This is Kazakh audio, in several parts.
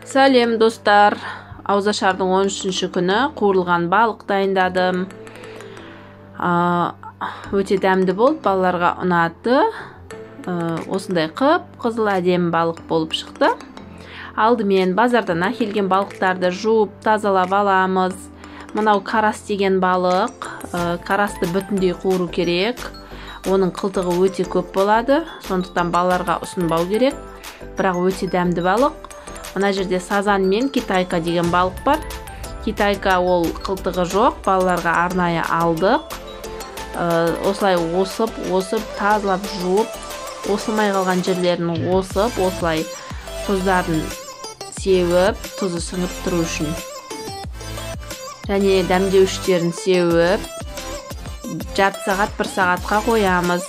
Сәлем достар, Ауызашардың 13-ші күні қуырылған балық дайындадым. Өте дәмді болды, балаларға ұнады. Осындай қып-қызыл әдемі балық болып шықты. Алдымен базардан әкелген балықтарды жуып, тазалап аламыз. Мынау карас деген балық, карасты бүтіндей қуыру керек. Оның қылтығы өте көп болады, сондықтан балаларға ұсынбау керек. Бірақ өте дәмді балық. Мына жерде сазан мен китайка деген балық бар. Китайка ол қылтығы жоқ, балаларға арнайы алдық. Осылай осып, тазалап жуып, осылмай қалған жерлерін осып, осылай тұздарын сеуіп, тұзы сіңіп тұру үшін. Және дәмдеуіштерін сеуіп, жарты сағат, 1 сағатқа қоямыз.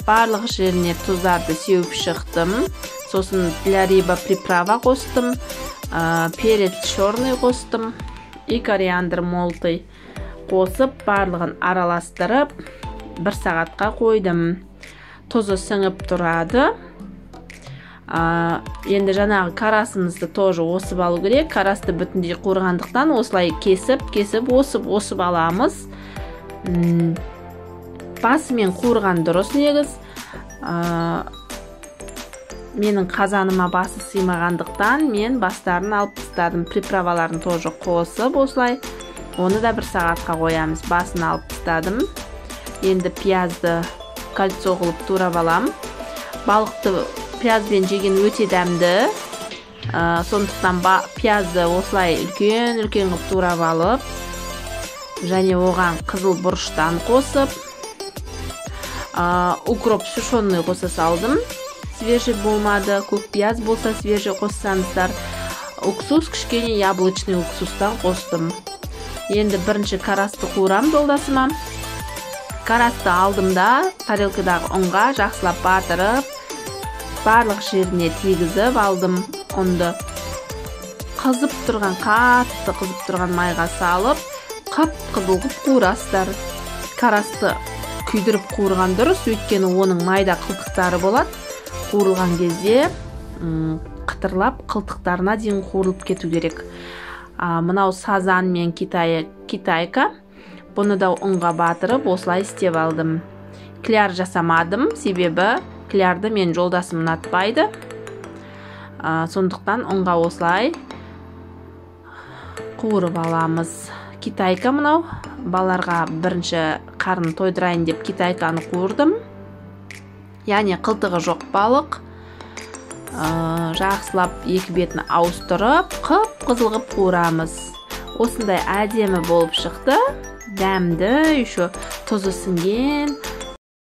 Барлық жеріне тұздарды сеуіп шықтым. Сосын для риба приправа қостым, перец черный қостым, и кориандр молотый қосып, барлығын араластырып, 1 сағатқа қойдым. Тұзы сіңіп тұрады. Енді жаңағы карасымызды тоже осып алу керек. Карасты бүтіндей қуырғандықтан осылай кесіп, осып аламыз. Басымен қуырған дұрыс негіз. Менің қазаныма басы сыймағандықтан мен бастарын алып тастадым. Приправаларын тоже қосып осылай. Оны да 1 сағатқа қоямыз. Басын алып тастадым. Енді пиязды кольцо қылып турап алам. Балықты пиязбен жеген өте дәмді. Сондықтан пиязды осылай үлкен қылып турап алып, және оған қызыл бұрыштан қосып, укроп сушеный қоса салдым. Свежий болмады, көк пияз болса свежий қоссаңыздар. Уксус, кішкене яблочный уксустан қостым. Енді бірінші карасты қуырам жолдасыма. Карасты алдымда тарелкадағы ұнға жақсылап батырып, барлық жеріне тигізіп алдым ұнды. Қатты қызып тұрған майға салып, қып-қызыл қылып қуырасыздар. Карасты күйдіріп қуырған дұрыс, өйткені оның майда қылтықтары болады. Қуырылған кезде қытырлап, қылтықтарына дейін қуырылып кету керек. Мынау сазан мен китайка. Бұны да ұнға батырып, осылай істеп алдым. Кляр жасамадым, себебі клярды мен жолдасым ұнатпайды. Сондықтан ұнға осылай қуырып аламыз. Китайка мынау. Баларға бірінші қарын тойдырайын деп китайканы қуырдым. Яғни қылтығы жоқ балық. Жақсылап екі бетін ауыстырып, қып-қызыл қылып қуырамыз. Осындай әдемі болып шықты. Дәмді, еще тұзы сіңген.